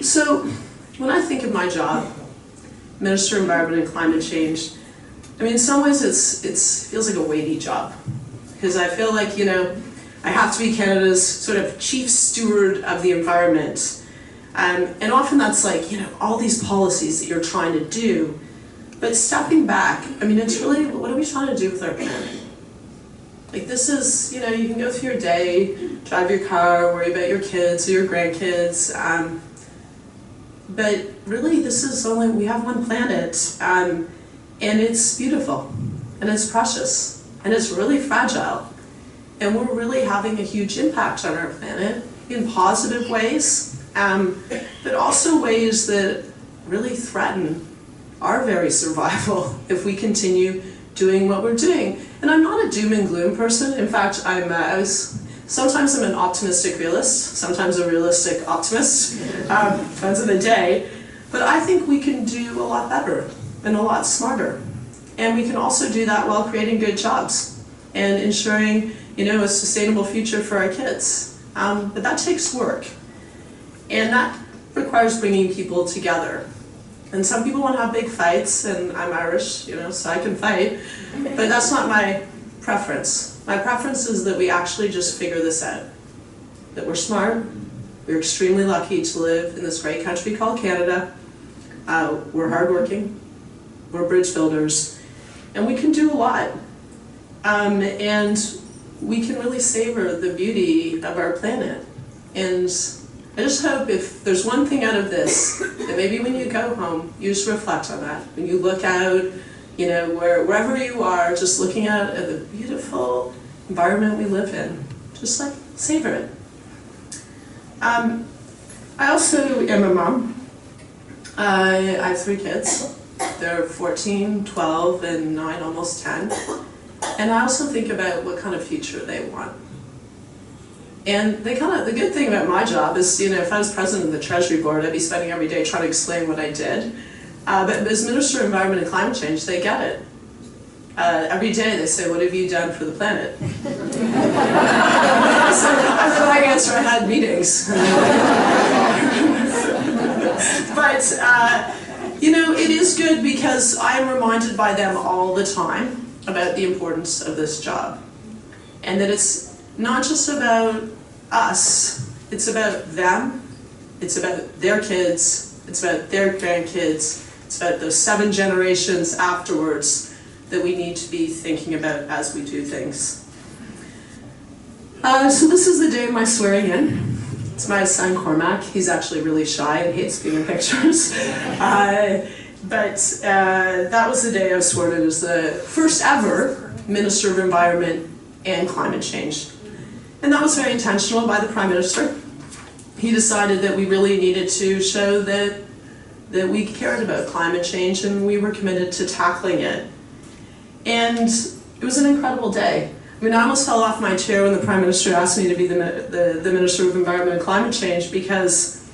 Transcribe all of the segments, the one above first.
So, when I think of my job, Minister of Environment and Climate Change, I mean, in some ways it feels like a weighty job. Because I feel like, I have to be Canada's sort of chief steward of the environment. And often that's like, all these policies that you're trying to do. But stepping back, I mean, it's really, what are we trying to do with our planet? Like this is, you can go through your day, drive your car, worry about your kids or your grandkids. But really, this is only, we have one planet, and it's beautiful, and it's precious, and it's really fragile. And we're really having a huge impact on our planet in positive ways, but also ways that really threaten our very survival if we continue doing what we're doing. And I'm not a doom and gloom person. In fact, sometimes I'm an optimistic realist, sometimes a realistic optimist, depends on the day. But I think we can do a lot better and a lot smarter. And we can also do that while creating good jobs and ensuring, a sustainable future for our kids. But that takes work. And that requires bringing people together. And some people want to have big fights, and I'm Irish, so I can fight. But that's not my preference. My preference is that we actually just figure this out. That we're smart, we're extremely lucky to live in this great country called Canada. We're hardworking, we're bridge builders, and we can do a lot. And we can really savor the beauty of our planet. And I just hope if there's one thing out of this, that maybe when you go home, you just reflect on that. When you look out, wherever you are, just looking at the beautiful environment we live in, just like savor it. I also am a mom. I have 3 kids. They're 14, 12, and 9, almost 10. And I also think about what kind of future they want. And the good thing about my job is, if I was president of the Treasury Board, I'd be spending every day trying to explain what I did. But as Minister of Environment and Climate Change, they get it. Every day they say, what have you done for the planet? So I answer, I had meetings. But, it is good because I'm reminded by them all the time about the importance of this job. And that it's not just about us, it's about them, it's about their kids, it's about their grandkids, it's about those 7 generations afterwards that we need to be thinking about as we do things. So this is the day of my swearing in. It's my son Cormac. He's actually really shy and hates being in pictures. But that was the day I was sworn in as the first ever Minister of Environment and Climate Change. And that was very intentional by the Prime Minister. He decided that we really needed to show that we cared about climate change and we were committed to tackling it. And it was an incredible day. I mean, I almost fell off my chair when the Prime Minister asked me to be the Minister of Environment and Climate Change because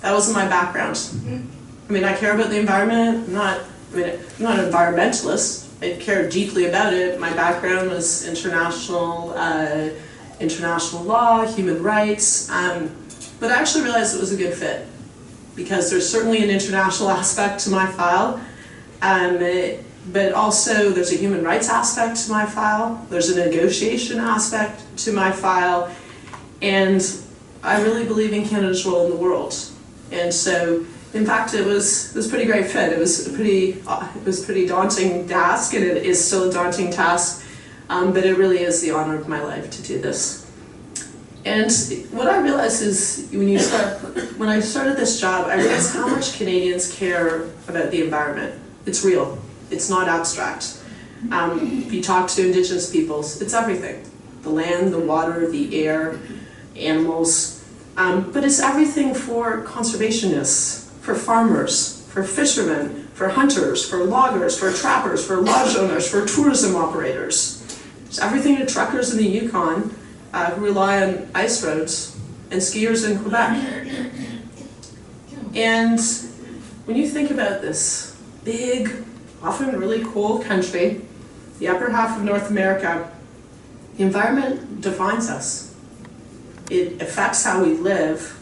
that wasn't my background. I mean, I care about the environment. I'm not an environmentalist. I care deeply about it. My background was international law, human rights, but I actually realized it was a good fit because there's certainly an international aspect to my file, but also there's a human rights aspect to my file, there's a negotiation aspect to my file, and I really believe in Canada's role in the world. And so, in fact, it was a pretty great fit. It was a pretty daunting task, and it is still a daunting task, but it really is the honor of my life to do this. And what I realized is when I started this job, I realized how much Canadians care about the environment. It's real. It's not abstract. If you talk to Indigenous peoples, it's everything. The land, the water, the air, animals. But it's everything for conservationists, for farmers, for fishermen, for hunters, for loggers, for trappers, for lodge owners, for tourism operators. It's everything to truckers in the Yukon who rely on ice roads and skiers in Quebec. And when you think about this big, often really cold country, the upper half of North America, the environment defines us. It affects how we live,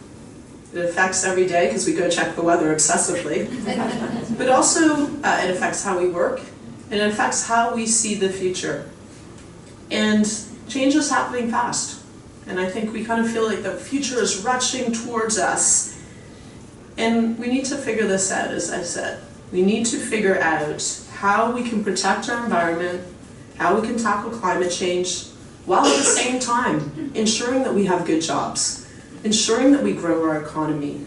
It affects every day because we go check the weather obsessively. But also it affects how we work, and it affects how we see the future. And change is happening fast. And I think we kind of feel like the future is rushing towards us. And we need to figure this out, as I said. We need to figure out how we can protect our environment, how we can tackle climate change, while at the same time ensuring that we have good jobs, ensuring that we grow our economy,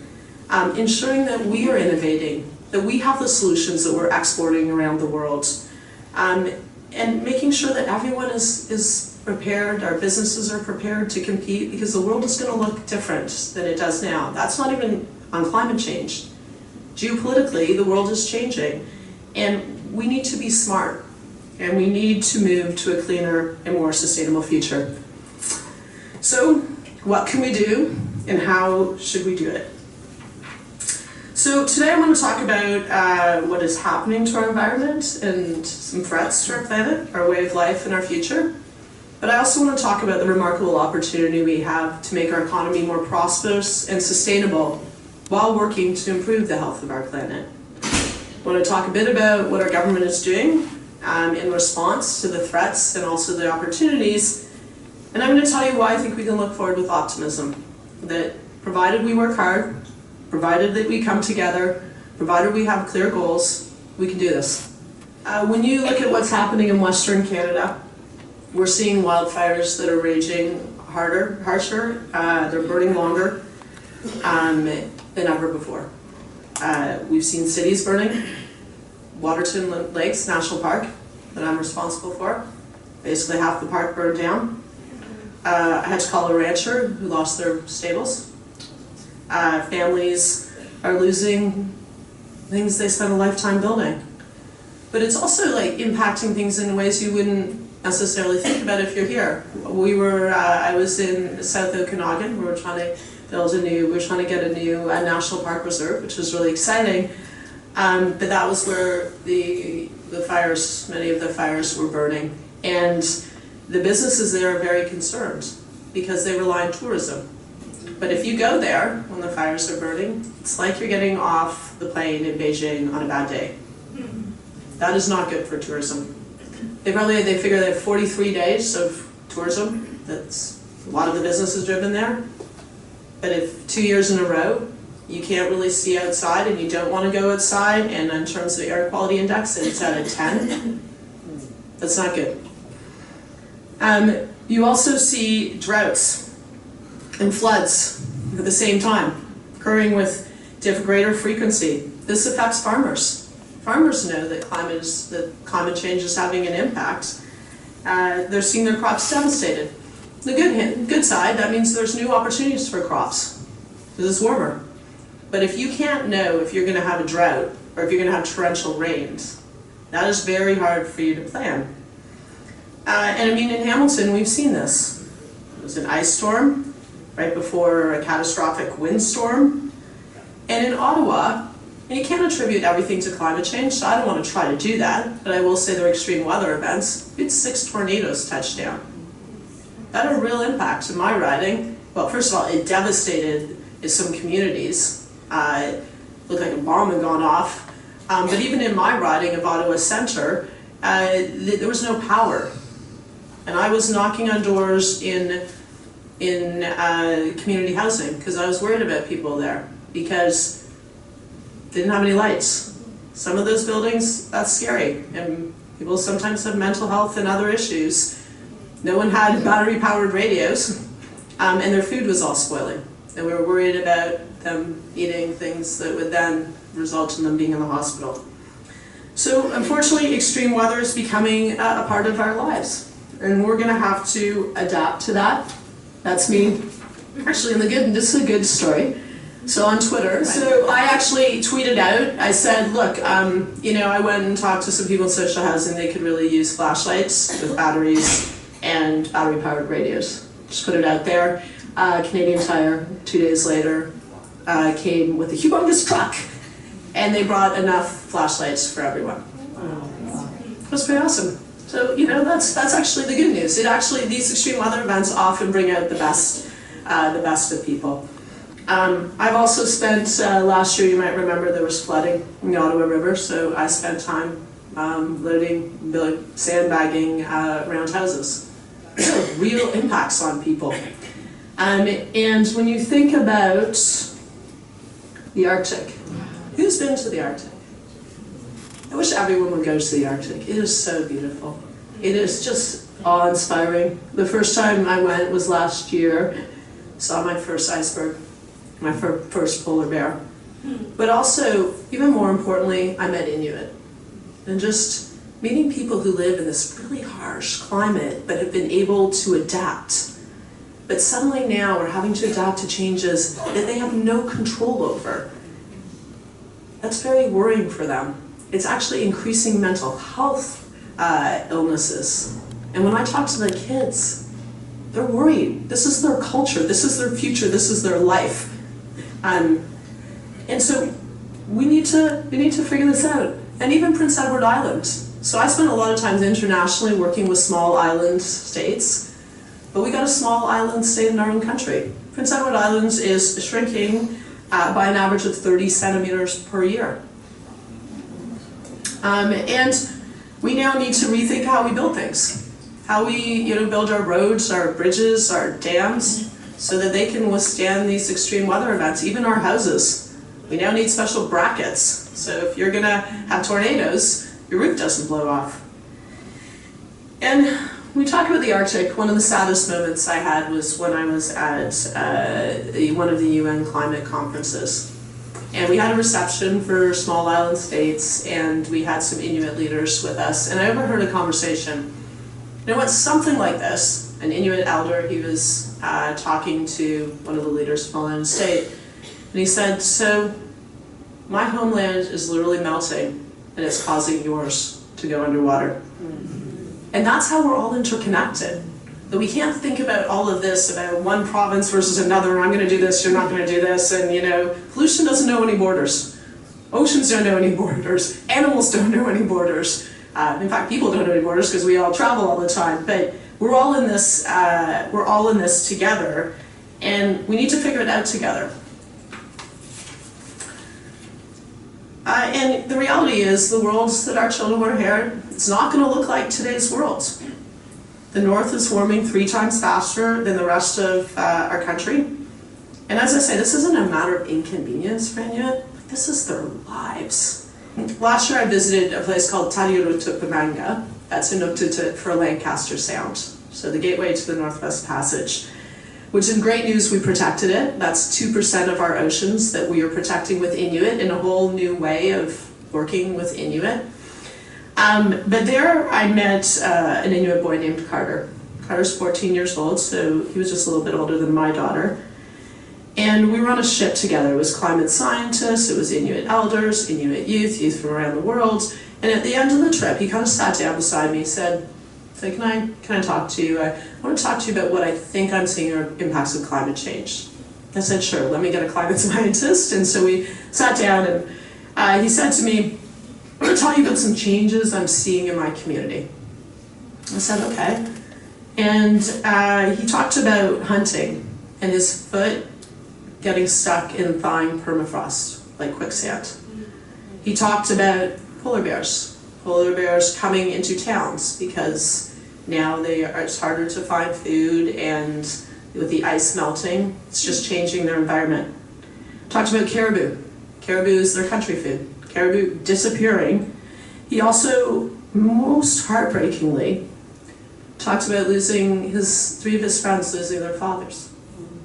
ensuring that we are innovating, that we have the solutions that we're exporting around the world, and making sure that everyone is prepared, our businesses are prepared to compete, because the world is going to look different than it does now. That's not even on climate change. Geopolitically, the world is changing, and we need to be smart, and we need to move to a cleaner and more sustainable future. So, what can we do, and how should we do it? So today I want to talk about what is happening to our environment and some threats to our planet, our way of life, and our future. But I also want to talk about the remarkable opportunity we have to make our economy more prosperous and sustainable while working to improve the health of our planet. I want to talk a bit about what our government is doing in response to the threats and also the opportunities. And I'm going to tell you why I think we can look forward with optimism. That provided we work hard, provided that we come together, provided we have clear goals, we can do this. When you look at what's happening in Western Canada, we're seeing wildfires that are raging harsher, they're burning longer than ever before. We've seen cities burning. Waterton Lakes National Park, that I'm responsible for, basically half the park burned down. I had to call a rancher who lost their stables. Families are losing things they spent a lifetime building. But it's also like impacting things in ways you wouldn't necessarily think about if you're here. I was in South Okanagan. We were trying to get a new national park reserve, which was really exciting. But that was where many of the fires were burning. And the businesses there are very concerned because they rely on tourism. But if you go there when the fires are burning, it's like you're getting off the plane in Beijing on a bad day. That is not good for tourism. They figure they have 43 days of tourism. That's a lot of the business is driven there. But if 2 years in a row, you can't really see outside and you don't want to go outside, and in terms of the air quality index, it's at a 10, that's not good. You also see droughts and floods at the same time, occurring with greater frequency. This affects farmers. Farmers know that climate change is having an impact. They're seeing their crops devastated. The good side, that means there's new opportunities for crops because it's warmer. But if you can't know if you're going to have a drought or if you're going to have torrential rains, that is very hard for you to plan. And I mean, in Hamilton, we've seen this. It was an ice storm right before a catastrophic windstorm. And in Ottawa, and you can't attribute everything to climate change, so I don't want to try to do that, but I will say they're extreme weather events. We had 6 tornadoes touch down. That had a real impact in my riding. Well, first of all, it devastated some communities. It looked like a bomb had gone off. But even in my riding of Ottawa Centre, there was no power. And I was knocking on doors in community housing because I was worried about people there because they didn't have any lights. Some of those buildings, that's scary. And people sometimes have mental health and other issues. No one had battery-powered radios, and their food was all spoiling. And we were worried about them eating things that would then result in them being in the hospital. So unfortunately, extreme weather is becoming a part of our lives. And we're going to have to adapt to that. That's me. Actually, this is a good story. So on Twitter, so I actually tweeted out, I said, look, I went and talked to some people in social housing. They could really use flashlights with batteries and battery-powered radios. Just put it out there. Canadian Tire, 2 days later, came with a humongous truck, and they brought enough flashlights for everyone. It was pretty awesome. So, that's actually the good news. These extreme weather events often bring out the best of people. I've also spent, last year you might remember there was flooding in the Ottawa River, so I spent time sandbagging around houses. So real impacts on people. And when you think about the Arctic, who's been to the Arctic? I wish everyone would go to the Arctic. It is so beautiful. It is just awe-inspiring. The first time I went was last year. Saw my first iceberg, my first polar bear. But also, even more importantly, I met Inuit. And just meeting people who live in this really harsh climate but have been able to adapt. But suddenly now we're having to adapt to changes that they have no control over. That's very worrying for them. It's actually increasing mental health illnesses. And when I talk to the kids, they're worried. This is their culture, this is their future, this is their life. And so we need to figure this out. And even Prince Edward Island. So I spent a lot of time internationally working with small island states, but we got a small island state in our own country. Prince Edward Island is shrinking by an average of 30 centimeters per year. And we now need to rethink how we build things. How we build our roads, our bridges, our dams, so that they can withstand these extreme weather events, even our houses. We now need special brackets, so if you're gonna have tornadoes, your roof doesn't blow off. And when we talk about the Arctic, one of the saddest moments I had was when I was at one of the UN climate conferences. And we had a reception for small island states, and we had some Inuit leaders with us, and I overheard a conversation. You know what, something like this, an Inuit elder, he was talking to one of the leaders of small island state, and he said, so my homeland is literally melting, and it's causing yours to go underwater. And that's how we're all interconnected. That we can't think about all of this, about one province versus another, and I'm gonna do this, you're not gonna do this, and pollution doesn't know any borders. Oceans don't know any borders. Animals don't know any borders. In fact, people don't know any borders because we all travel all the time, but we're all in this together, and we need to figure it out together. And the reality is, the world that our children will inherit, it's not going to look like today's world. The North is warming 3 times faster than the rest of our country. And as I say, this isn't a matter of inconvenience for Inuit, this is their lives. Last year I visited a place called Tariurutupamanga, that's Inuktitut for Lancaster Sound, so the gateway to the Northwest Passage. Which in great news, we protected it. That's 2% of our oceans that we are protecting with Inuit in a whole new way of working with Inuit. But there I met an Inuit boy named Carter. Carter's 14 years old, so he was just a little bit older than my daughter. And we were on a ship together. It was climate scientists, it was Inuit elders, Inuit youth from around the world. And at the end of the trip, he kind of sat down beside me and said, so can I talk to you? I want to talk to you about what I think I'm seeing are impacts of climate change. I said, sure, let me get a climate scientist. And so we sat down, and he said to me, I want to tell you about some changes I'm seeing in my community. I said, okay. And he talked about hunting and his foot getting stuck in thawing permafrost, like quicksand. He talked about polar bears coming into towns because now it's harder to find food, and with the ice melting, it's just changing their environment. Talked about caribou. Caribou is their country food. Caribou disappearing. He also, most heartbreakingly, talks about losing 3 of his friends losing their fathers.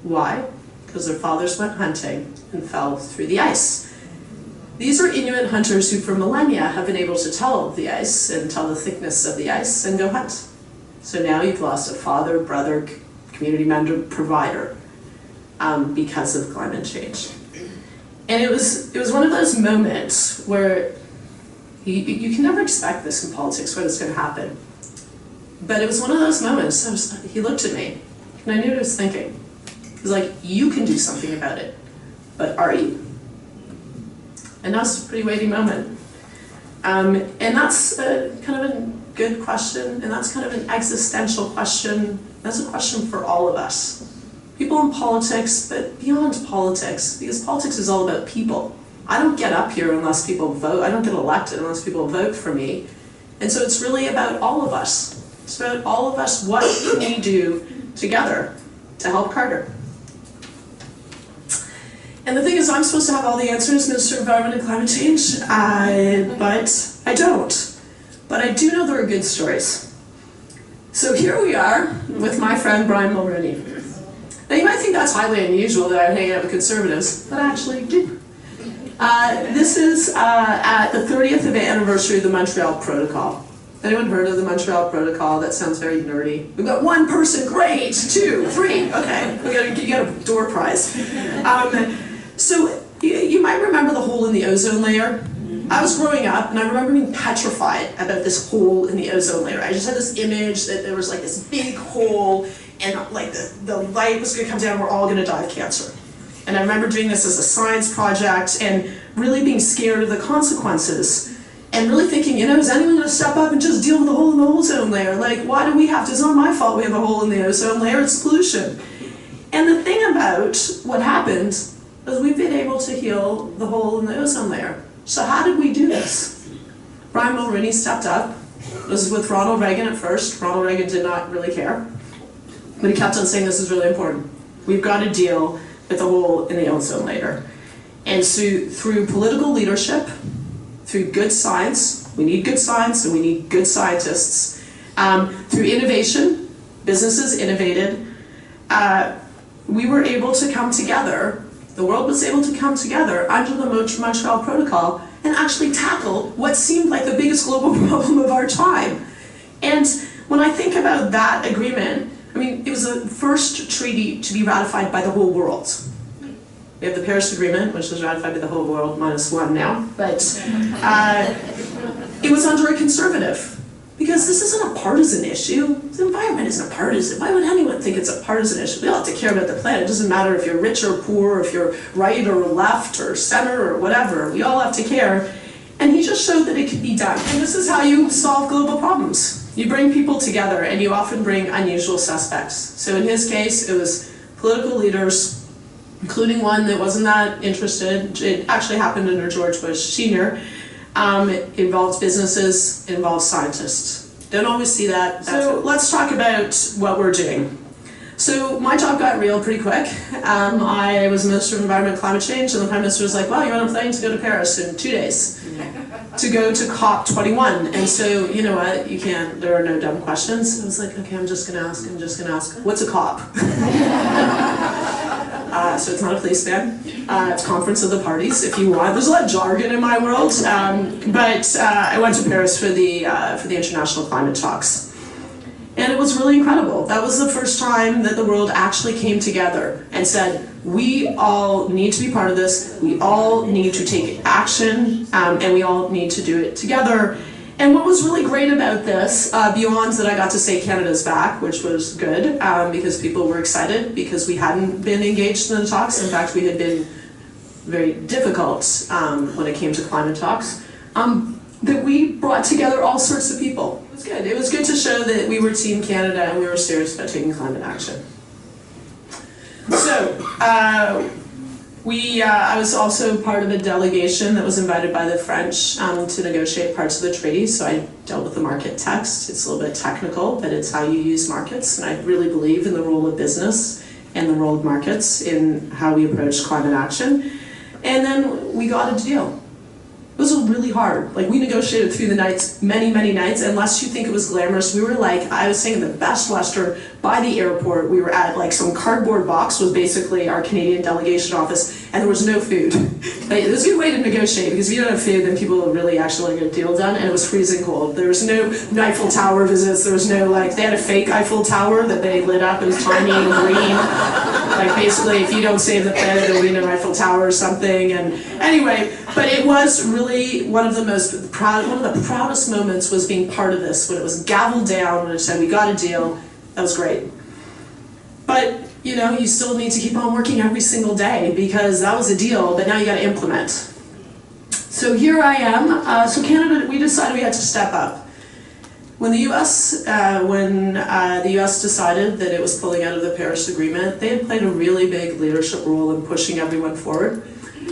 Why? Because their fathers went hunting and fell through the ice. These are Inuit hunters who for millennia have been able to tell the ice and tell the thickness of the ice and go hunt. So now you've lost a father, brother, community member, provider because of climate change. And it was one of those moments where you can never expect this in politics, when it's going to happen. But it was one of those moments, he looked at me, and I knew what he was thinking. He was like, you can do something about it, but are you? And that's a pretty weighty moment. And that's kind of a good question, and that's kind of an existential question. That's a question for all of us. people in politics, but beyond politics, because politics is all about people. I don't get up here unless people vote. I don't get elected unless people vote for me. And so it's really about all of us. It's about all of us. What can we do together to help Carter? And the thing is, I'm supposed to have all the answers, Minister of Environment and Climate Change, but I don't. But I do know there are good stories. So here we are with my friend Brian Mulroney. Now you might think that's highly unusual that I'm hanging out with conservatives, but I actually do. This is at the 30th anniversary of the Montreal Protocol. Anyone heard of the Montreal Protocol? That sounds very nerdy. We've got one person, great, 2, 3, okay, you got a door prize. So you might remember the hole in the ozone layer. I was growing up and I remember being petrified about this hole in the ozone layer. I just had this image that there was like this big hole and like the light was gonna come down, we're all gonna die of cancer. And I remember doing this as a science project and really being scared of the consequences. And really thinking, you know, is anyone going to step up and just deal with the hole in the ozone layer? Like, why do we have to? It's not my fault we have a hole in the ozone layer, it's pollution. And the thing about what happened is we've been able to heal the hole in the ozone layer. So how did we do this? Brian Mulroney stepped up. It was with Ronald Reagan at first. Ronald Reagan did not really care. But he kept on saying this is really important. We've got to deal with the hole in the ozone layer. And so through political leadership, through good science, we need good science and we need good scientists. Through innovation, businesses innovated, we were able to come together, the world was able to come together under the Montreal Protocol and actually tackle what seemed like the biggest global problem of our time. And when I think about that agreement, I mean, it was the first treaty to be ratified by the whole world. We have the Paris Agreement, which was ratified by the whole world, -1 now, but it was under a conservative. Because this isn't a partisan issue. The environment isn't a partisan. Why would anyone think it's a partisan issue? We all have to care about the planet. It doesn't matter if you're rich or poor, or if you're right or left or center or whatever. We all have to care. And he just showed that it could be done. And this is how you solve global problems. You bring people together and you often bring unusual suspects. So in his case, it was political leaders, including one that wasn't that interested. It actually happened under George Bush Sr. It involves businesses, it involves scientists. Don't always see that. So let's talk about what we're doing. So my job got real pretty quick. I was Minister of Environment and Climate Change, and the Prime Minister was like, well, you're on a plane to go to Paris in 2 days to go to COP21. And so, you know what, you can't, there are no dumb questions. I was like, okay, I'm just gonna ask, what's a COP? So it's not a police band, it's Conference of the Parties, if you want. There's a lot of jargon in my world, but I went to Paris for the international climate talks. And it was really incredible. That was the first time that the world actually came together and said, we all need to be part of this, we all need to take action, and we all need to do it together. And what was really great about this, beyond that I got to say Canada's back, which was good, because people were excited, because we hadn't been engaged in the talks. In fact, we had been very difficult when it came to climate talks, that we brought together all sorts of people. It was good. It was good to show that we were Team Canada and we were serious about taking climate action. So, I was also part of a delegation that was invited by the French to negotiate parts of the treaty, so I dealt with the market text. It's a little bit technical, but it's how you use markets, and I really believe in the role of business and the role of markets in how we approach climate action. And then we got a deal. It was really hard. Like, we negotiated through the nights, many, many nights, unless you think it was glamorous. We were like, I was saying, the Best Western by the airport. We were at like some cardboard box was basically our Canadian delegation office, and there was no food. But it was a good way to negotiate, because if you don't have food, then people will really actually get a deal done, and it was freezing cold. There was no Eiffel Tower visits, there was no, like, they had a fake Eiffel Tower that they lit up, it was tiny and green. Like, basically, if you don't save the planet, there'll be an Eiffel Tower or something, and anyway, but it was really one of the proudest moments was being part of this, when it was gavelled down, when it said we got a deal. That was great. But, you know, you still need to keep on working every single day, because that was a deal, but now you got to implement. So here I am. So Canada, we decided we had to step up. When the U.S. Decided that it was pulling out of the Paris Agreement, they had played a really big leadership role in pushing everyone forward.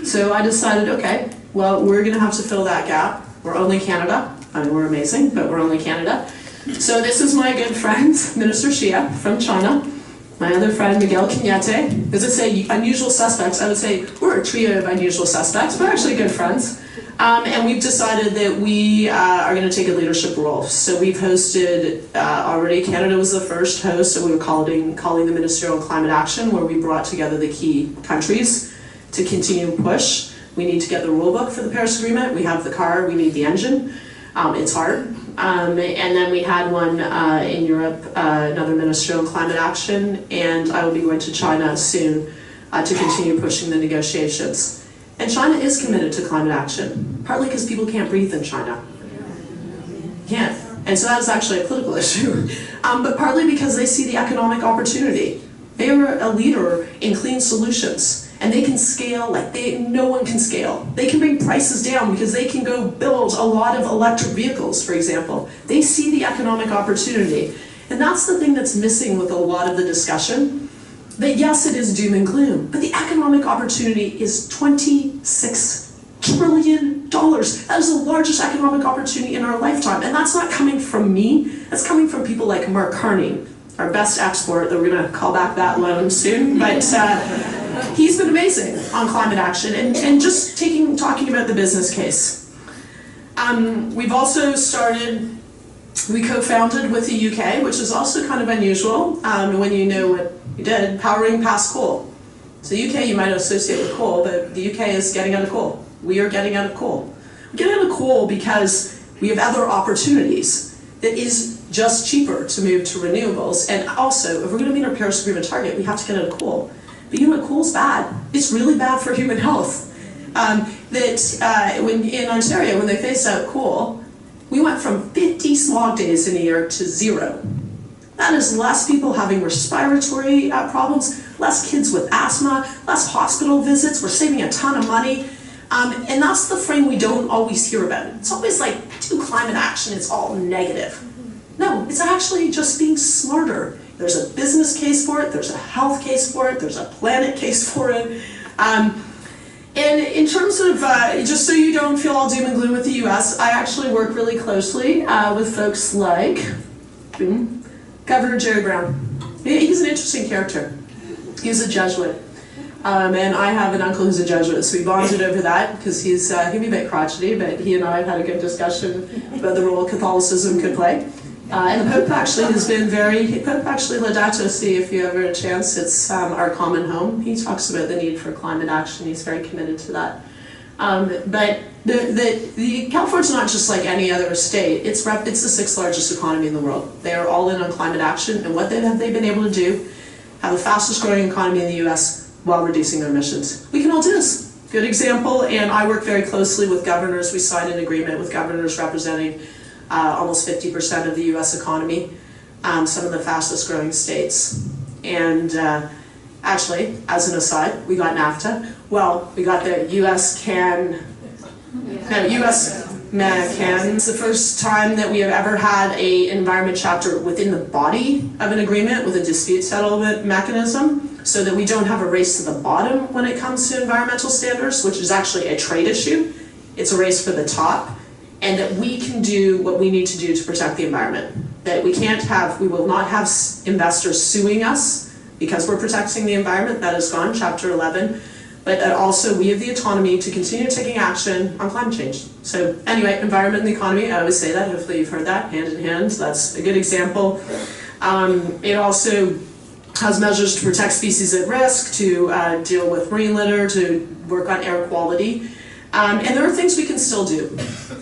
So I decided, okay, well, we're going to have to fill that gap. We're only Canada. I mean, we're amazing, but we're only Canada. So this is my good friend, Minister Xia from China. My other friend, Miguel Cañete. As I say, unusual suspects, I would say we're a trio of unusual suspects. We're actually good friends. And we've decided that we are going to take a leadership role. So we've hosted already, Canada was the first host, so we were calling the Ministerial Climate Action, where we brought together the key countries to continue to push. We need to get the rule book for the Paris Agreement. We have the car, we need the engine. It's hard. And then we had one in Europe, another Ministerial Climate Action, and I will be going to China soon to continue pushing the negotiations. And China is committed to climate action, partly because people can't breathe in China. Can't. And so that's actually a political issue. But partly because they see the economic opportunity. They are a leader in clean solutions. And they can scale like no one can scale. They can bring prices down because they can go build a lot of electric vehicles, for example. They see the economic opportunity. And that's the thing that's missing with a lot of the discussion. That yes, it is doom and gloom, but the economic opportunity is $26 trillion. That is the largest economic opportunity in our lifetime. And that's not coming from me, that's coming from people like Mark Carney, our best export, that we're gonna call back that loan soon, but he's been amazing on climate action and just talking about the business case. We've also we co-founded with the UK, which is also kind of unusual when you know what we did, Powering Past Coal. So the UK you might associate with coal, but the UK is getting out of coal. We are getting out of coal. We're getting out of coal because we have other opportunities that is just cheaper to move to renewables. And also, if we're going to meet our Paris Agreement target, we have to get out of coal. But you know what, coal's bad. It's really bad for human health. In Ontario, when they phased out coal, we went from 50 smog days in a year to 0. That is less people having respiratory problems, less kids with asthma, less hospital visits. We're saving a ton of money. And that's the frame we don't always hear about. It's always like, do climate action, it's all negative. No, it's actually just being smarter. There's a business case for it, there's a health case for it, there's a planet case for it. And in terms of, just so you don't feel all doom and gloom with the US, I actually work really closely with folks like Governor Jerry Brown. He's an interesting character. He's a Jesuit. And I have an uncle who's a Jesuit, so we bonded over that because he can be a bit crotchety, but he and I have had a good discussion about the role Catholicism could play. And the Pope actually has been Pope Laudato Si, if you ever have a chance, it's our common home. He talks about the need for climate action, he's very committed to that. But California's not just like any other state, it's the 6th largest economy in the world. They are all in on climate action, and what have they been able to do? Have the fastest growing economy in the US while reducing their emissions. We can all do this. Good example, and I work very closely with governors. We signed an agreement with governors representing almost 50% of the US economy, some of the fastest growing states. And actually, as an aside, we got NAFTA. Well, we got the US-Can. It's the first time that we have ever had an environment chapter within the body of an agreement with a dispute settlement mechanism, so that we don't have a race to the bottom when it comes to environmental standards, which is actually a trade issue. It's a race for the top, and that we can do what we need to do to protect the environment. That we will not have investors suing us because we're protecting the environment. That is gone, Chapter 11. But that also we have the autonomy to continue taking action on climate change. So anyway, environment and the economy, I always say that, hopefully you've heard that, hand in hand. That's a good example. It also has measures to protect species at risk, to deal with marine litter, to work on air quality. And there are things we can still do.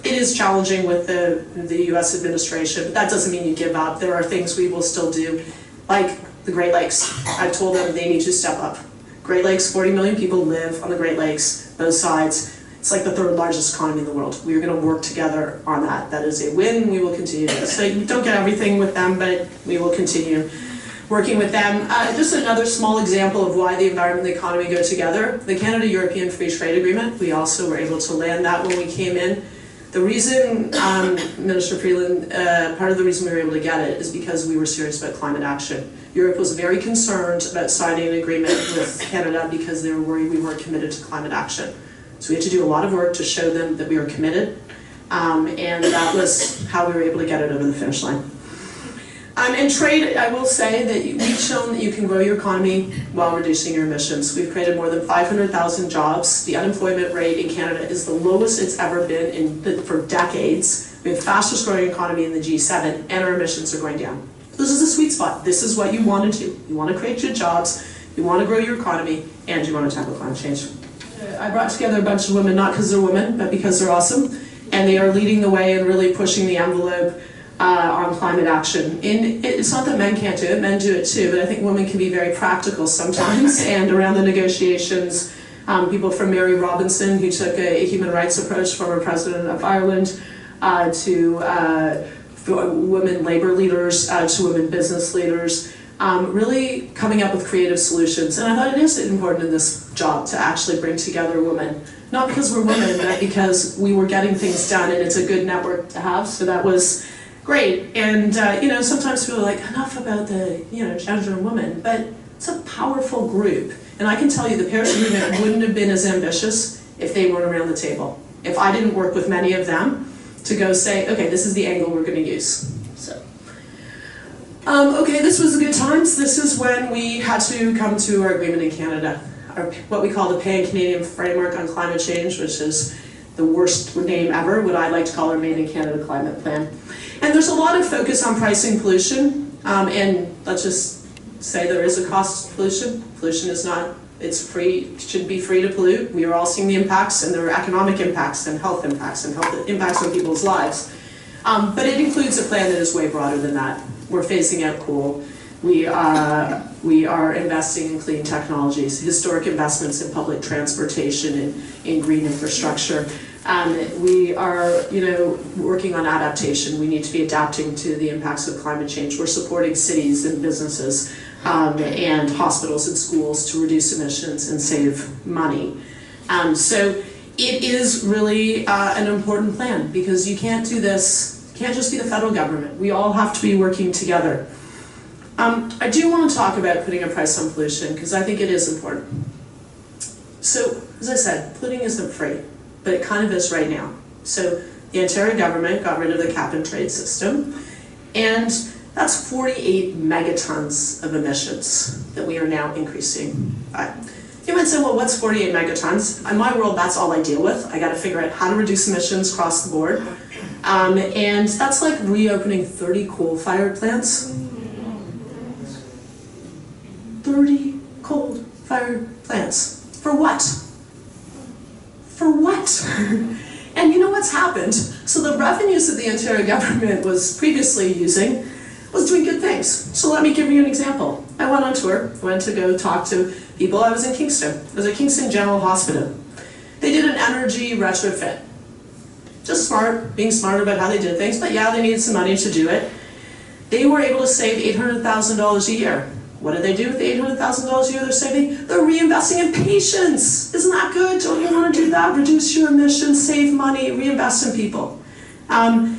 It is challenging with the US administration, but that doesn't mean you give up. There are things we will still do, like the Great Lakes. I've told them they need to step up. Great Lakes, 40 million people live on the Great Lakes, both sides. It's like the 3rd largest economy in the world. We are going to work together on that. That is a win. We will continue this. So you don't get everything with them, but we will continue working with them. Just another small example of why the environment and the economy go together. The Canada-European Free Trade Agreement, we also were able to land that when we came in. The reason, Minister Freeland, part of the reason we were able to get it is because we were serious about climate action. Europe was very concerned about signing an agreement with Canada because they were worried we weren't committed to climate action. So we had to do a lot of work to show them that we were committed, and that was how we were able to get it over the finish line. In trade, I will say that we've shown that you can grow your economy while reducing your emissions. We've created more than 500,000 jobs. The unemployment rate in Canada is the lowest it's ever been for decades. We have the fastest growing economy in the G7, and our emissions are going down. This is a sweet spot. This is what you want to do. You want to create good jobs, you want to grow your economy, and you want to tackle climate change. I brought together a bunch of women, not because they're women, but because they're awesome, and they are leading the way and really pushing the envelope on climate action. And it's not that men can't do it, men do it too, but I think women can be very practical sometimes. And around the negotiations, people from Mary Robinson, who took a human rights approach, former president of Ireland, to women labor leaders, to women business leaders, really coming up with creative solutions. And I thought it is important in this job to actually bring together women. Not because we're women, but because we were getting things done, and it's a good network to have, so that was great. And sometimes people are like, enough about the gender and women, but it's a powerful group. And I can tell you the Paris Agreement wouldn't have been as ambitious if they weren't around the table. If I didn't work with many of them to go say, okay, this is the angle we're going to use. So, okay, this was the good times. This is when we had to come to our agreement in Canada, what we call the Pan-Canadian Framework on Climate Change, which is the worst name ever, what I like to call our Made in Canada Climate Plan. And there's a lot of focus on pricing pollution, and let's just say there is a cost to pollution. Pollution is not, it's free, it should be free to pollute. We are all seeing the impacts, and there are economic impacts and health impacts on people's lives. But it includes a plan that is way broader than that. We're phasing out coal. We are investing in clean technologies, historic investments in public transportation and in green infrastructure. We are, working on adaptation. We need to be adapting to the impacts of climate change. We're supporting cities and businesses and hospitals and schools to reduce emissions and save money. So it is really an important plan, because you can't do this, can't just be the federal government. We all have to be working together. I do want to talk about putting a price on pollution, because I think it is important. So, as I said, polluting isn't free, but it kind of is right now. So the Ontario government got rid of the cap and trade system, and that's 48 megatons of emissions that we are now increasing by. You might say, well, what's 48 megatons? In my world, that's all I deal with. I got to figure out how to reduce emissions across the board. And that's like reopening 30 coal-fired plants. 30 coal-fired plants. For what? For what? And you know what's happened? So the revenues that the Ontario government was previously using was doing good things. So let me give you an example. I went on tour, went to go talk to people. I was in Kingston. I was at Kingston General Hospital. They did an energy retrofit. Just smart, being smart about how they did things, but yeah, they needed some money to do it. They were able to save $800,000 a year. What did they do with the $800,000 a year they're saving? They're reinvesting in patients. Isn't that good? Don't you want to do that? Reduce your emissions, save money, reinvest in people. And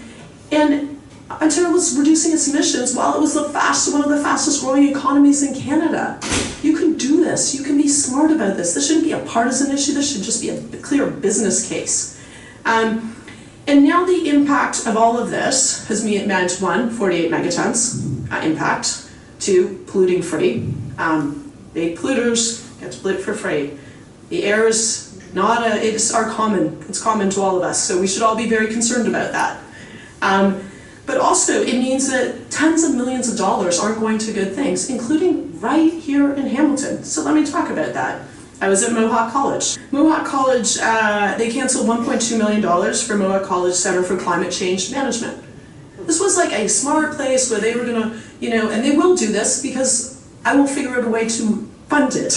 Ontario was reducing its emissions while it was one of the fastest growing economies in Canada. You can do this. You can be smart about this. This shouldn't be a partisan issue. This should just be a clear business case. And now the impact of all of this has meant, 1, 48 megatons impact. 2, polluting free. Big polluters get to pollute for free. The air is not it's common to all of us, so we should all be very concerned about that. But also, it means that tens of millions of dollars aren't going to good things, including right here in Hamilton. So let me talk about that. I was at Mohawk College. Mohawk College, they canceled $1.2 million for Mohawk College Center for Climate Change Management. This was like a smart place where they were gonna, and they will do this because I will figure out a way to fund it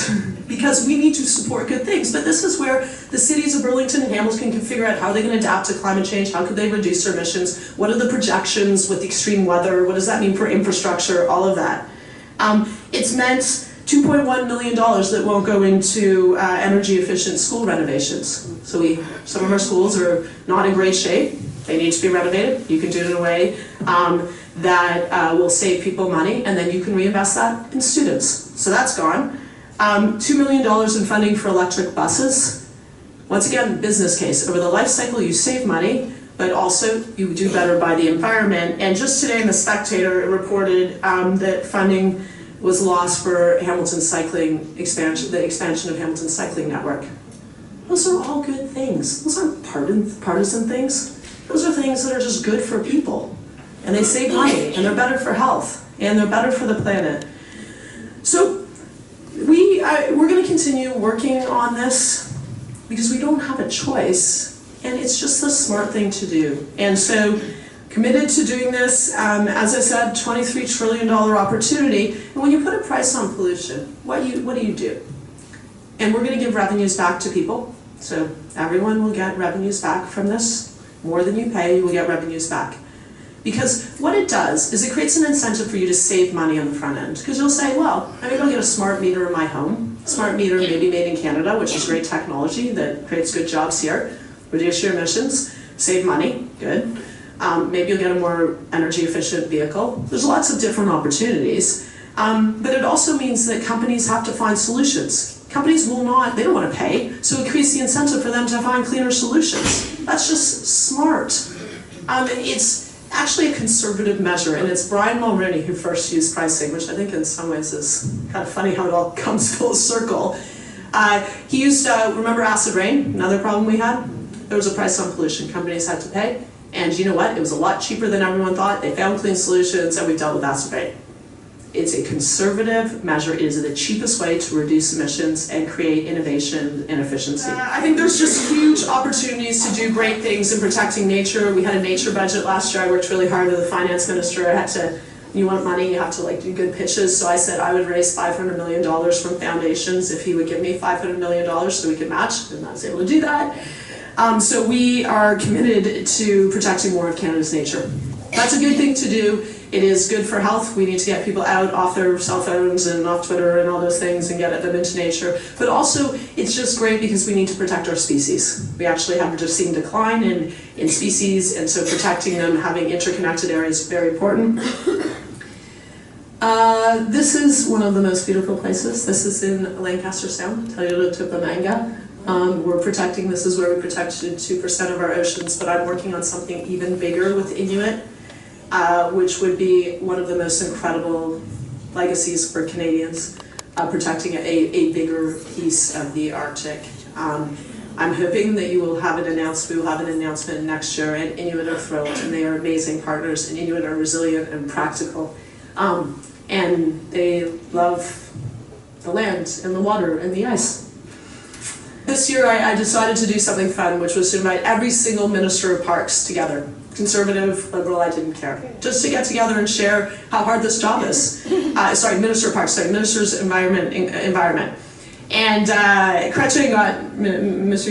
because we need to support good things. But this is where the cities of Burlington and Hamilton can figure out how they can adapt to climate change, how could they reduce their emissions, what are the projections with the extreme weather, what does that mean for infrastructure, all of that. It's meant $2.1 million that won't go into energy efficient school renovations. So some of our schools are not in great shape. They need to be renovated. You can do it in a way that will save people money, and then you can reinvest that in students. So that's gone. $2 million in funding for electric buses. Once again, business case. Over the life cycle, you save money, but also you do better by the environment. And just today in The Spectator, it reported that funding was lost for Hamilton cycling expansion, the expansion of Hamilton cycling network. Those are all good things. Those aren't partisan things. Those are things that are just good for people. And they save money, and they're better for health, and they're better for the planet. So we're going to continue working on this because we don't have a choice, and it's just the smart thing to do. And so, committed to doing this, as I said, $23 trillion opportunity. And when you put a price on pollution, what do you do? And we're going to give revenues back to people. So everyone will get revenues back from this. More than you pay, you will get revenues back. Because what it does is it creates an incentive for you to save money on the front end. Because you'll say, well, maybe I'll get a smart meter in my home. Smart meter maybe made in Canada, which is great technology that creates good jobs here. Reduce your emissions, save money, good. Maybe you'll get a more energy efficient vehicle. There's lots of different opportunities. But it also means that companies have to find solutions. Companies will not, they don't want to pay, so it creates the incentive for them to find cleaner solutions. That's just smart. It's actually a conservative measure, and it's Brian Mulroney who first used pricing, which I think in some ways is kind of funny how it all comes full circle. He used, remember acid rain, another problem we had? There was a price on pollution companies had to pay, and you know what? It was a lot cheaper than everyone thought. They found clean solutions, and we've dealt with acid rain. It's a conservative measure. It is the cheapest way to reduce emissions and create innovation and efficiency. I think there's just huge opportunities to do great things in protecting nature. We had a nature budget last year. I worked really hard with the finance minister. I had to, you want money, you have to do good pitches. So I said I would raise $500 million from foundations if he would give me $500 million so we could match, and I was able to do that. So we are committed to protecting more of Canada's nature. That's a good thing to do. It is good for health. We need to get people out off their cell phones and off Twitter and all those things and get them into nature. But also, it's just great because we need to protect our species. We actually have just seen decline in species, and so protecting them, having interconnected areas is very important. This is one of the most beautiful places. This is in Lancaster Sound, Tupamanga. We're protecting, this is where we protected 2% of our oceans, but I'm working on something even bigger with Inuit, which would be one of the most incredible legacies for Canadians, protecting a bigger piece of the Arctic. I'm hoping that you will have it announced. We will have an announcement next year, and Inuit are thrilled, and they are amazing partners, and Inuit are resilient and practical, and they love the land and the water and the ice. This year I decided to do something fun, which was to invite every single Minister of Parks together. Conservative, Liberal, I didn't care. Just to get together and share how hard this job is. Minister of Parks, Minister's Environment. And Mr.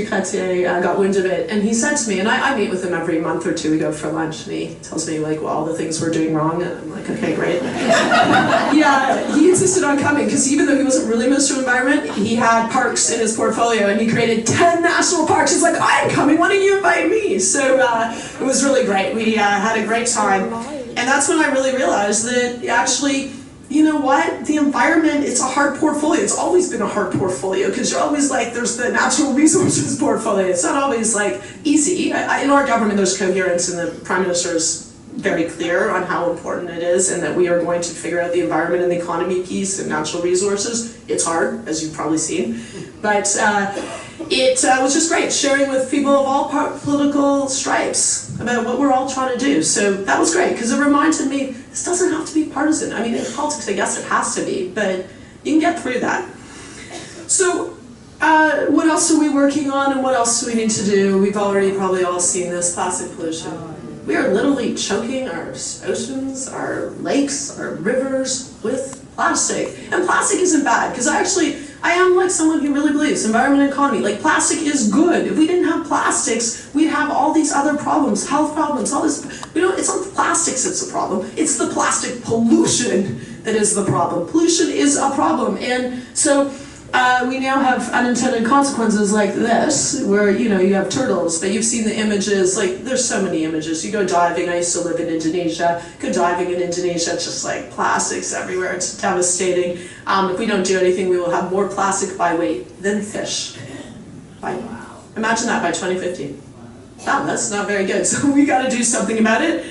Chrétien got wind of it, and he said to me, and I meet with him every month or two, we go for lunch, and he tells me all the things we're doing wrong, and I'm like, okay, great. Yeah, he insisted on coming, because even though he wasn't really Minister of Environment, he had parks in his portfolio, and he created 10 national parks. He's like, I'm coming, why don't you invite me? So it was really great. We had a great time, and that's when I really realized that actually, you know what? The environment, it's a hard portfolio. It's always been a hard portfolio because you're always there's the natural resources portfolio. It's not always easy. In our government, there's coherence, and the Prime Minister is very clear on how important it is and that we are going to figure out the environment and the economy piece and natural resources. It's hard, as you've probably seen. But it was just great sharing with people of all political stripes about what we're all trying to do. So that was great because it reminded me this doesn't have to be partisan. I mean, in politics, I guess it has to be, but you can get through that. So what else are we working on and what else do we need to do? We've already probably all seen this, plastic pollution. We are literally choking our oceans, our lakes, our rivers with plastic. And plastic isn't bad because I am someone who really believes environment and economy. Plastic is good. If we didn't have plastics, we'd have all these other problems, health problems, all this. It's not plastic. plastics that's a problem. It's the plastic pollution that is the problem. Pollution is a problem. And so we now have unintended consequences like this, where you have turtles, but you've seen the images, like there's so many images. You go diving, I used to live in Indonesia, go diving in Indonesia, it's just like plastics everywhere, it's devastating. If we don't do anything, we will have more plastic by weight than fish. Imagine that by 2050. Wow, that's not very good, so we got to do something about it.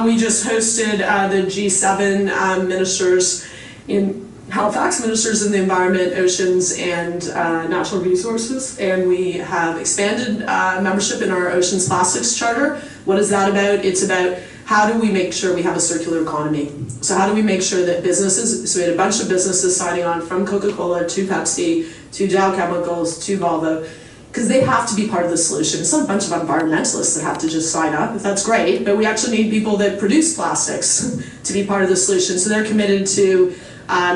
We just hosted the G7 ministers in Halifax, ministers in the environment, oceans, and natural resources, and we have expanded membership in our Oceans Plastics Charter. What is that about? It's about how do we make sure we have a circular economy? So how do we make sure that businesses, so we had a bunch of businesses signing on from Coca-Cola to Pepsi to Dow Chemicals to Volvo, because they have to be part of the solution. It's not a bunch of environmentalists that have to just sign up, if that's great, but we actually need people that produce plastics to be part of the solution. So they're committed to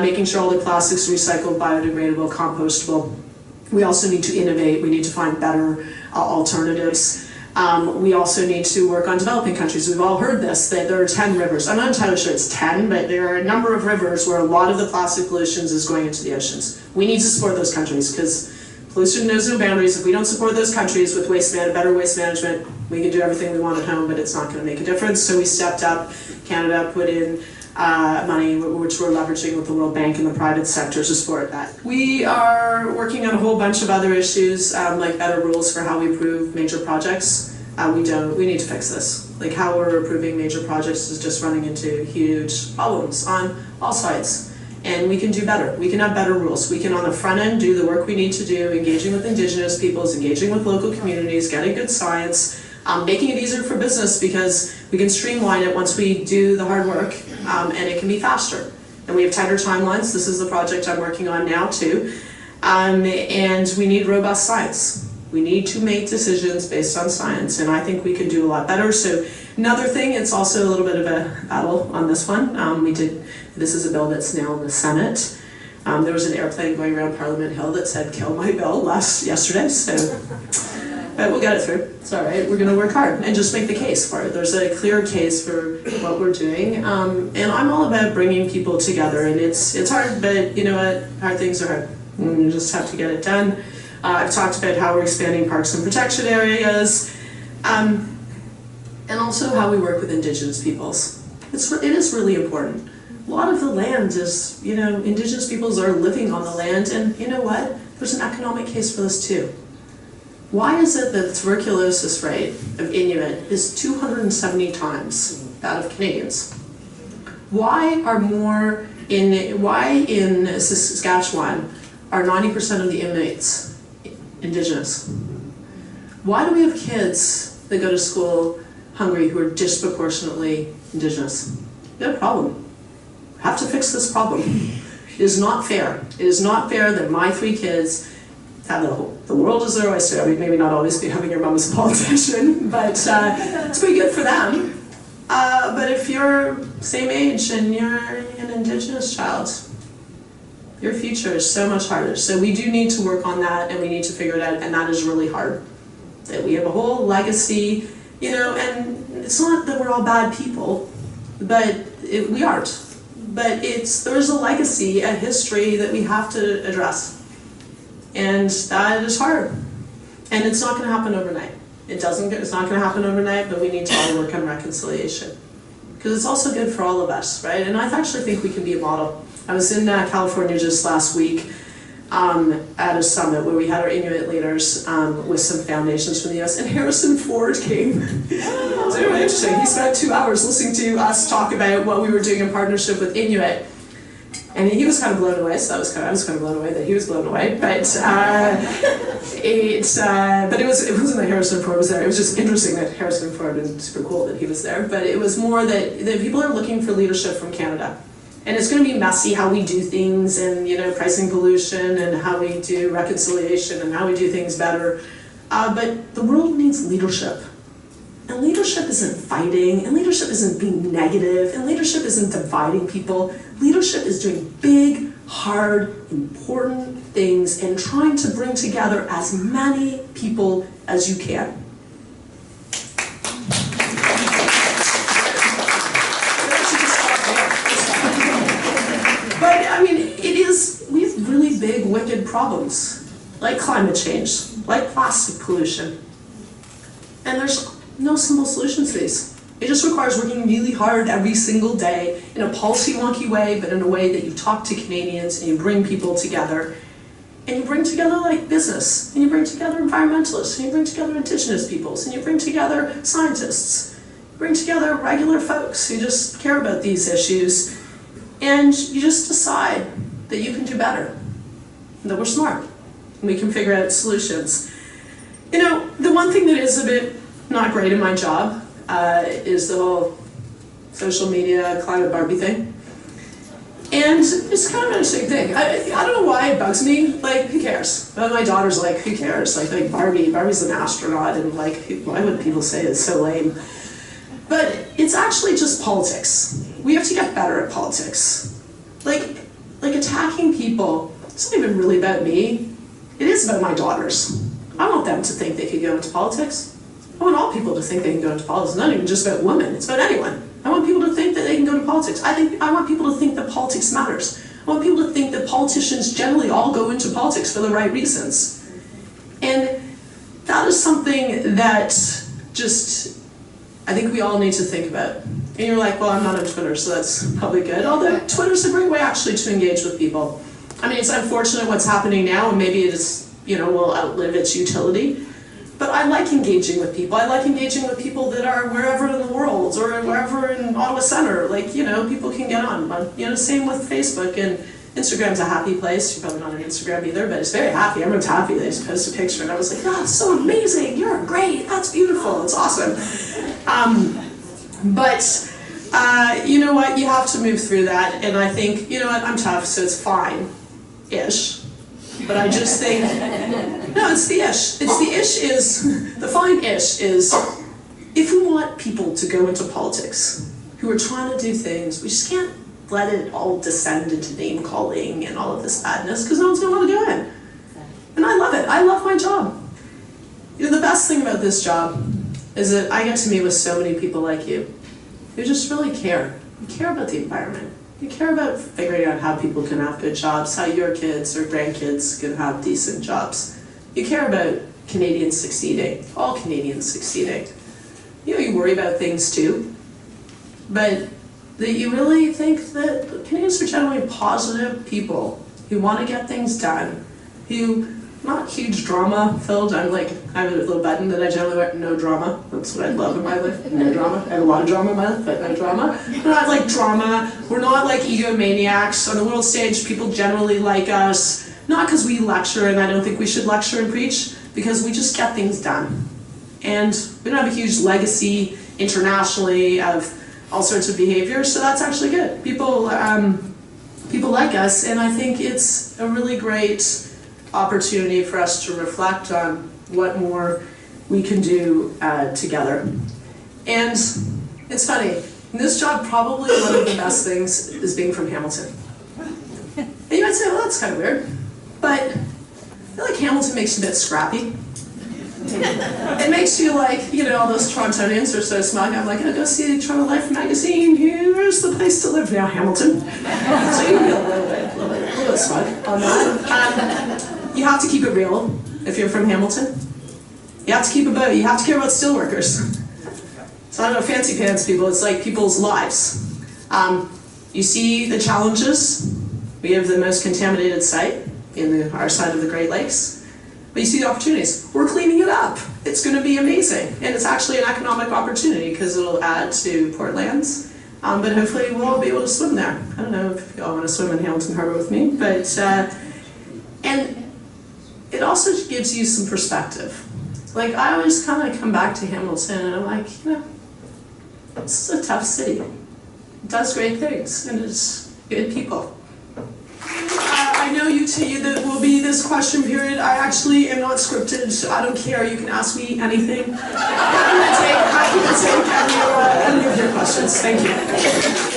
making sure all the plastics are recycled, biodegradable, compostable. We also need to innovate. We need to find better alternatives. We also need to work on developing countries. We've all heard this, that there are 10 rivers. I'm not entirely sure it's 10, but there are a number of rivers where a lot of the plastic pollution is going into the oceans. We need to support those countries because pollution knows no boundaries. If we don't support those countries with better waste management, we can do everything we want at home, but it's not going to make a difference. So we stepped up. Canada put in money, which we're leveraging with the World Bank and the private sector to support that. We are working on a whole bunch of other issues, like better rules for how we approve major projects. We need to fix this. Like how we're approving major projects is just running into huge problems on all sides. And we can do better. We can have better rules. We can, on the front end, do the work we need to do, engaging with Indigenous peoples, engaging with local communities, getting good science, making it easier for business because we can streamline it once we do the hard work, and it can be faster. And we have tighter timelines. This is the project I'm working on now too. And we need robust science. We need to make decisions based on science, and I think we can do a lot better. So another thing, it's also a little bit of a battle on this one. This is a bill that's now in the Senate. There was an airplane going around Parliament Hill that said, "Kill my bill," yesterday, so. But we'll get it through. It's all right. We're going to work hard and just make the case for it. There's a clear case for what we're doing. And I'm all about bringing people together. And it's hard, but you know what? Hard things are hard. You just have to get it done. I've talked about how we're expanding parks and protection areas. And also how we work with Indigenous peoples. It is really important. A lot of the land is, Indigenous peoples are living on the land. And you know what? There's an economic case for this too. Why is it that the tuberculosis rate of Inuit is 270 times that of Canadians? Why in Saskatchewan are 90% of the inmates Indigenous? Why do we have kids that go to school hungry who are disproportionately Indigenous? We have a problem. We have to fix this problem. It is not fair. It is not fair that my 3 kids have the world as their oyster. I mean, maybe not always be having your mom as a politician, but it's pretty good for them. But if you're same age and you're an Indigenous child, your future is so much harder. So we do need to work on that, and we need to figure it out, and that is really hard. That we have a whole legacy, and it's not that we're all bad people, but we aren't. But there's a legacy, a history that we have to address. And that is hard. And it's not going to happen overnight. It's not going to happen overnight, but we need to all work on reconciliation. Because it's also good for all of us, right? And I actually think we can be a model. I was in California just last week at a summit where we had our Inuit leaders with some foundations from the US, and Harrison Ford came. It was really interesting. He spent 2 hours listening to us talk about what we were doing in partnership with Inuit. And he was kind of blown away, so I was kind of blown away that he was blown away. But it wasn't that Harrison Ford was there. It was just interesting that Harrison Ford, and super cool that he was there. But it was more that people are looking for leadership from Canada. And it's going to be messy how we do things, and pricing pollution, and how we do reconciliation, and how we do things better. But the world needs leadership. And leadership isn't fighting, and leadership isn't being negative, and leadership isn't dividing people. Leadership is doing big, hard, important things and trying to bring together as many people as you can. big problems, like climate change, like plastic pollution. And there's no simple solution to these. It just requires working really hard every single day in a policy wonky way, but in a way that you talk to Canadians and you bring people together. And you bring together like business, and you bring together environmentalists, and you bring together Indigenous peoples, and you bring together scientists. You bring together regular folks who just care about these issues, and you just decide that you can do better, and that we're smart, and we can figure out solutions. You know, the one thing that is a bit not great in my job is the whole social media climate Barbie thing. And it's kind of an interesting thing. I don't know why it bugs me. Like, who cares? But my daughter's like, who cares? Like Barbie's an astronaut, and like, why would people say it's so lame? But it's actually just politics. We have to get better at politics. Like attacking people, it's not even really about me. It is about my daughters. I want them to think they could go into politics. I want all people to think they can go into politics. It's not even just about women, it's about anyone. I want people to think that they can go to politics. I want people to think that politics matters. I want people to think that politicians generally all go into politics for the right reasons. And that is something that just, I think we all need to think about. And you're like, well, I'm not on Twitter, so that's probably good. Although Twitter's a great way actually to engage with people. I mean, it's unfortunate what's happening now, and maybe it is, will outlive its utility. But I like engaging with people. I like engaging with people that are wherever in the world, or wherever in Ottawa Centre. Like, people can get on. Same with Facebook, and Instagram's a happy place. You're probably not on Instagram either, but it's very happy. Everyone's happy. They just post a picture, and I was like, that's so amazing. You're great. That's beautiful. It's awesome. But you know what? You have to move through that, and I think, I'm tough, so it's fine-ish. But I just think, no, it's the ish. The fine-ish is, if we want people to go into politics, who are trying to do things, we just can't let it all descend into name-calling and all of this badness, because no one's going to want to go in. And I love it. I love my job. The best thing about this job is that I get to meet with so many people like you, who just really care. You care about the environment. You care about figuring out how people can have good jobs, how your kids or grandkids can have decent jobs. You care about Canadians succeeding, all Canadians succeeding. You worry about things too, but that you really think that Canadians are generally positive people who want to get things done, who, not huge drama filled. I have a little button that I generally wear, no drama. That's what I love in my life, no drama. I have a lot of drama in my life, but no drama. We're not like drama, we're not like egomaniacs. On the world stage, people generally like us, not because we lecture, and I don't think we should lecture and preach, because we just get things done. And we don't have a huge legacy internationally of all sorts of behaviors, so that's actually good. People like us, and I think it's a really great opportunity for us to reflect on what more we can do together. And it's funny, in this job, probably one of the best things is being from Hamilton. And you might say, well, that's kind of weird, but I feel like Hamilton makes you a bit scrappy. It makes you like, all those Torontonians are so smug. I'm like, oh, go see Toronto Life magazine. Here's the place to live now, Hamilton. So you can be a little bit smug on that. You have to keep it real if you're from Hamilton. You have to keep it about. You have to care about steelworkers. It's not about fancy pants people. It's like people's lives. You see the challenges. We have the most contaminated site in our side of the Great Lakes. But you see the opportunities. We're cleaning it up. It's going to be amazing. And it's actually an economic opportunity because it'll add to port lands. But hopefully we'll all be able to swim there. I don't know if you all want to swim in Hamilton Harbor with me. But and it also gives you some perspective. Like, I always kind of come back to Hamilton and I'm like, this is a tough city. It does great things and it's good people. I know that will be this question period. I actually am not scripted. I don't care. You can ask me anything. I'm happy to take any of your questions. Thank you.